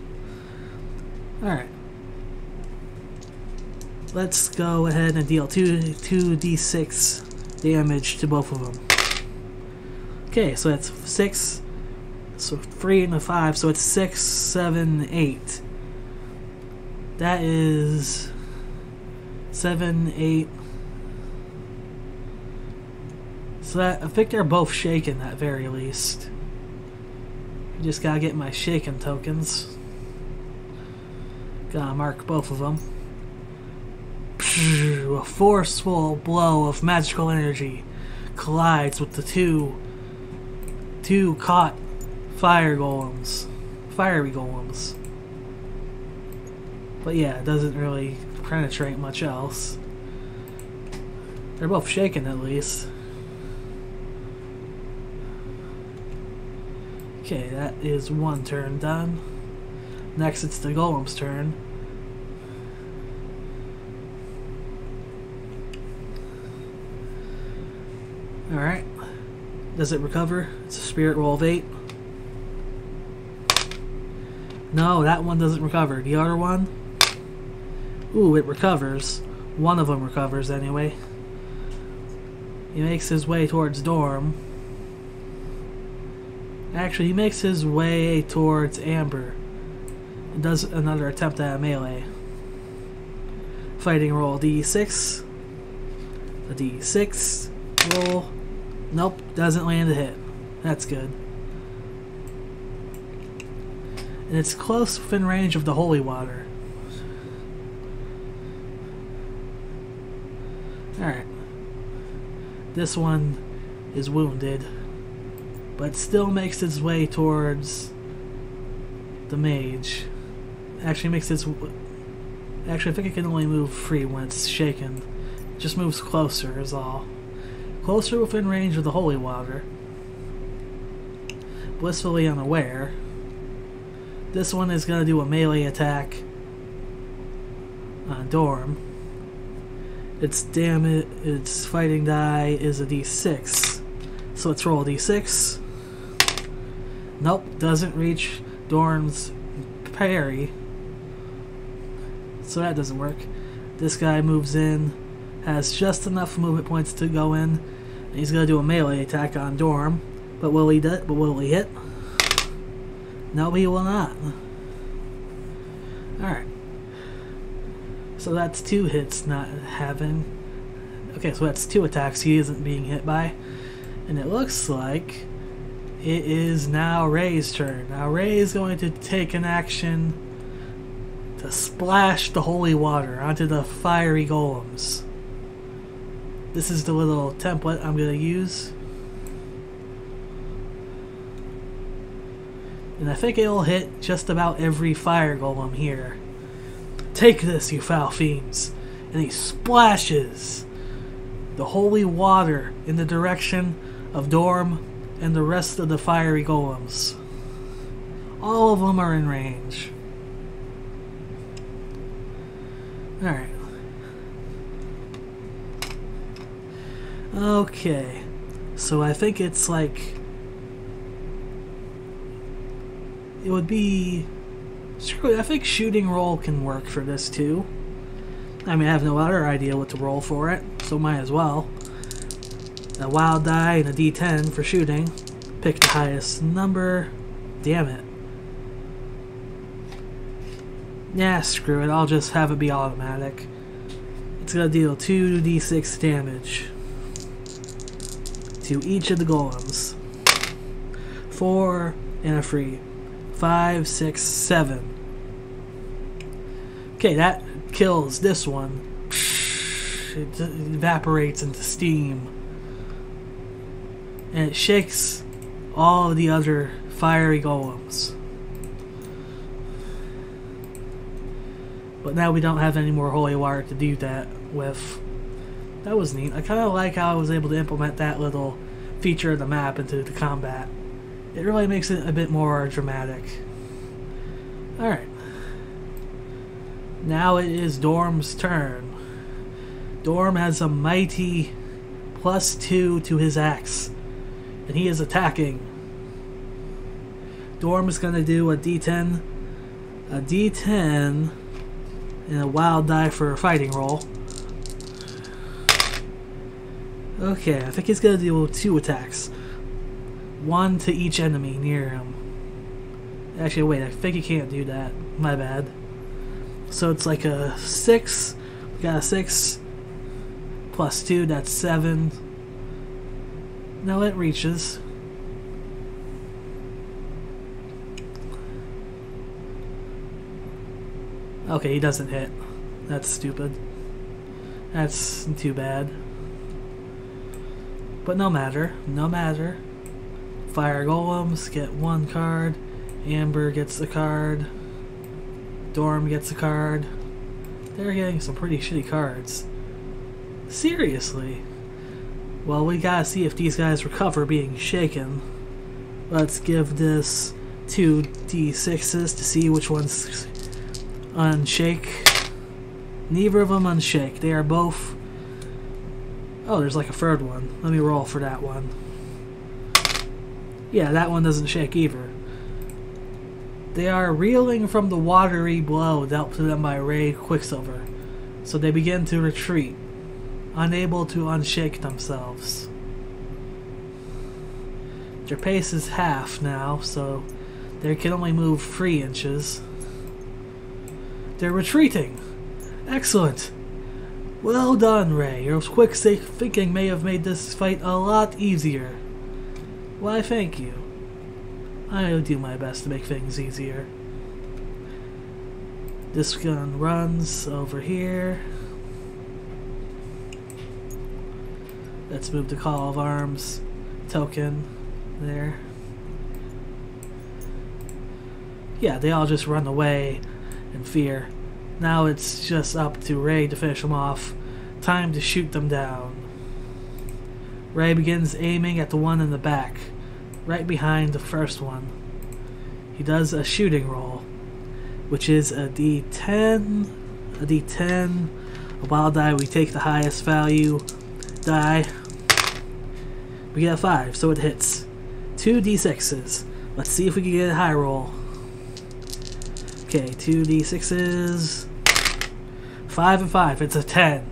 Alright. Let's go ahead and deal 2d6 damage to both of them. Okay, so that's 6, so 3 and a 5, so it's 6, 7, 8. That is 7, 8. So that, I think they're both shaken at very least. I just gotta get my shaken tokens. Gotta mark both of them. A forceful blow of magical energy collides with the two caught fiery golems. But yeah, it doesn't really penetrate much else. They're both shaken at least. Okay, that is 1 turn done. Next it's the golem's turn. Alright. Does it recover? It's a spirit roll of 8. No, that one doesn't recover. The other one? Ooh, it recovers. One of them recovers anyway. He makes his way towards Dorm. Actually, he makes his way towards Amber. And does another attempt at a melee. Fighting roll d6. A d6. Roll. Nope, doesn't land a hit. That's good. And it's close within range of the holy water. Alright. This one is wounded, but still makes its way towards the mage. Actually makes its... Actually, I think it can only move free when it's shaken. It just moves closer is all. Closer within range of the holy water. Blissfully unaware. This one is going to do a melee attack on Dorm. Its damage, its fighting die is a d6. So let's roll a d6. Nope, doesn't reach Dorm's parry. So that doesn't work. This guy moves in, has just enough movement points to go in. And he's going to do a melee attack on Dorm. But will he hit? No, he will not. Alright. So that's 2 hits not having. Okay, so that's 2 attacks he isn't being hit by. And it looks like It is now Ray's turn. Now Ray is going to take an action to splash the holy water onto the fiery golems. This is the little template I'm going to use. And I think it'll hit just about every fire golem here. Take this, you foul fiends. And he splashes the holy water in the direction of Dorm and the rest of the fiery golems. All of them are in range. Alright. Okay. So I think it's like... It would be... Screw it, I think shooting roll can work for this too. I mean, I have no other idea what to roll for it, so might as well. A wild die and a d10 for shooting. Pick the highest number. Damn it. Yeah, screw it, I'll just have it be automatic. It's gonna deal 2d6 damage to each of the golems. 4 and a free. 5, 6, 7. Okay, that kills this one. It evaporates into steam. And it shakes all of the other fiery golems. But now we don't have any more holy water to do that with. That was neat. I kind of like how I was able to implement that little feature of the map into the combat. It really makes it a bit more dramatic. Alright. Now it is Dorm's turn. Dorm has a mighty +2 to his axe. And he is attacking. Dorm is going to do a d10. A d10 and a wild die for a fighting roll. Okay, I think he's going to do 2 attacks. 1 to each enemy near him. Actually, wait, I think he can't do that. My bad. So it's like a 6. We got a 6 +2, that's 7. No, it reaches. Okay, he doesn't hit. That's stupid. That's too bad. But no matter. No matter. Fire golems get 1 card. Amber gets a card. Dorm gets a card. They're getting some pretty shitty cards. Seriously. Well, we gotta see if these guys recover being shaken. Let's give this 2d6s to see which ones unshake. Neither of them unshake. They are both... Oh, there's like a third one. Let me roll for that one. Yeah, that one doesn't shake either. They are reeling from the watery blow dealt to them by Ray Quicksilver, so they begin to retreat, unable to unshake themselves. Their pace is half now, so they can only move 3 inches. They're retreating! Excellent! Well done, Ray. Your quick, safe thinking may have made this fight a lot easier. Why, thank you. I'll do my best to make things easier. This gun runs over here. Let's move the Call of Arms token there. Yeah, they all just run away in fear. Now it's just up to Ray to finish them off. Time to shoot them down. Ray begins aiming at the one in the back, right behind the first one. He does a shooting roll, which is a d10, a d10, a wild die. We take the highest value die. We get a 5, so it hits. 2 d6s. Let's see if we can get a high roll. Okay, 2 d6s. 5 and 5. It's a 10.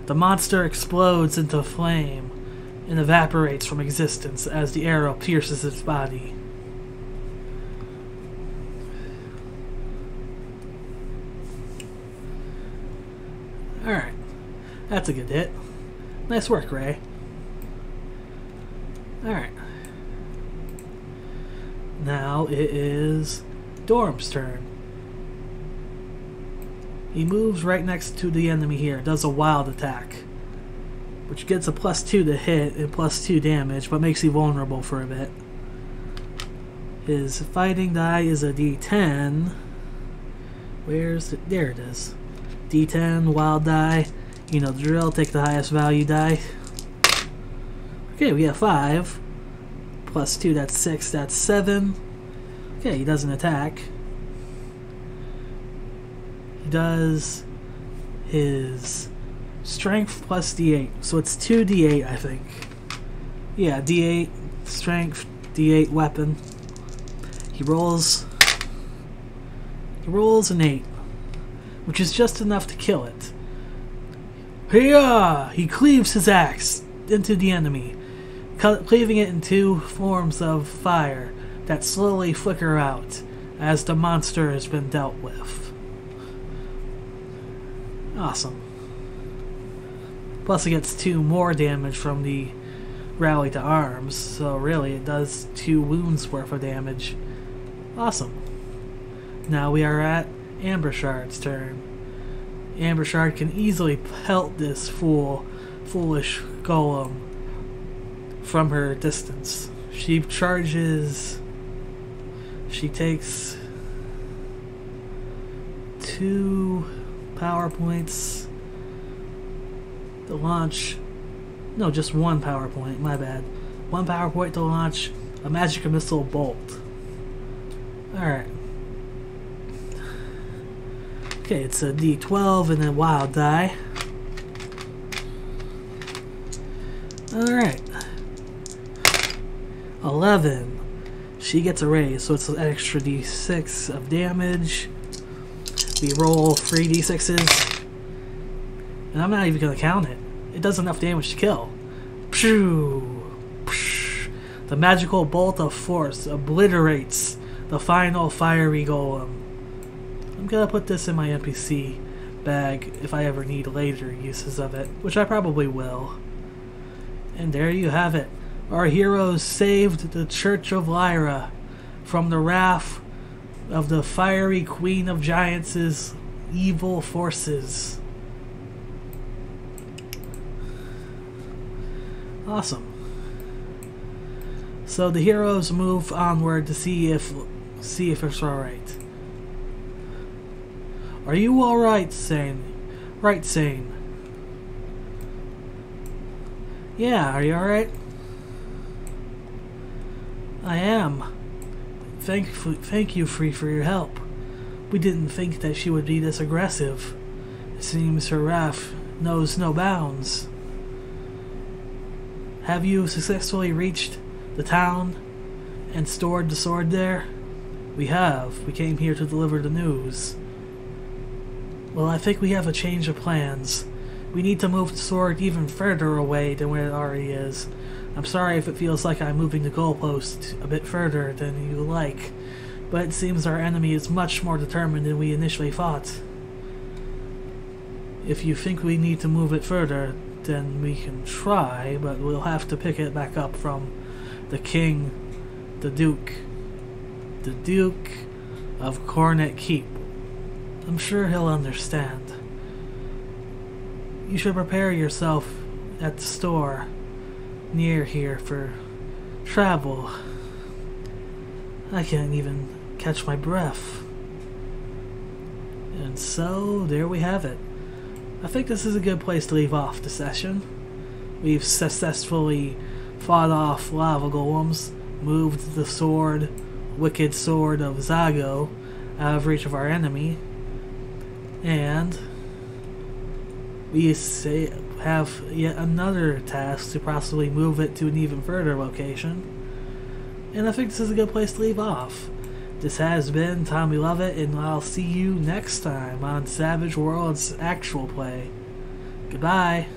The monster explodes into flame and evaporates from existence as the arrow pierces its body. Alright. That's a good hit. Nice work, Ray. Alright. Now it is Dorm's turn. He moves right next to the enemy here. Does a wild attack, which gets a +2 to hit and +2 damage, but makes you vulnerable for a bit. His fighting die is a D10. Where's it? There it is. D10, wild die. You know the drill, take the highest value die. Okay, we have 5. +2, that's 6, that's 7. Okay, he doesn't attack. He does his strength plus D8. So it's 2D8, I think. Yeah, D8, strength, D8, weapon. He rolls an 8, which is just enough to kill it. Marhea! He cleaves his axe into the enemy, cleaving it in 2 forms of fire that slowly flicker out as the monster has been dealt with. Awesome. Plus it gets 2 more damage from the rally to arms, so really it does 2 wounds worth of damage. Awesome. Now we are at Ambershard's turn. Ambershard can easily pelt this foolish golem from her distance. She charges. She takes 2 power points to launch. No, just 1 power point. My bad. 1 power point to launch a magic missile bolt. Alright. Okay, it's a D12 and then wild die. Alright. 11. She gets a raise, so it's an extra D6 of damage. We roll 3 D6s. And I'm not even going to count it. It does enough damage to kill. Pshoo! Psh. The magical bolt of force obliterates the final fiery golem. I'm gonna put this in my NPC bag if I ever need later uses of it, which I probably will. And there you have it. Our heroes saved the Church of Lyra from the wrath of the fiery Queen of Giants' evil forces. Awesome. So the heroes move onward to see if it's alright. Are you alright, Sane? Right, Sane. Yeah, are you alright? I am. Thank you, Free, for your help. We didn't think that she would be this aggressive. It seems her wrath knows no bounds. Have you successfully reached the town and stored the sword there? We have. We came here to deliver the news. Well, I think we have a change of plans. We need to move the sword even further away than where it already is. I'm sorry if it feels like I'm moving the goalpost a bit further than you like, but it seems our enemy is much more determined than we initially thought. If you think we need to move it further, then we can try, but we'll have to pick it back up from the king, the Duke of Cornet Keep. I'm sure he'll understand. You should prepare yourself at the store near here for travel. I can't even catch my breath. And so, there we have it. I think this is a good place to leave off the session. We've successfully fought off lava golems, moved the sword, wicked sword of Zago, out of reach of our enemy, and we have yet another task to possibly move it to an even further location. And I think this is a good place to leave off. This has been Tommy Lovett, and I'll see you next time on Savage Worlds Actual Play. Goodbye.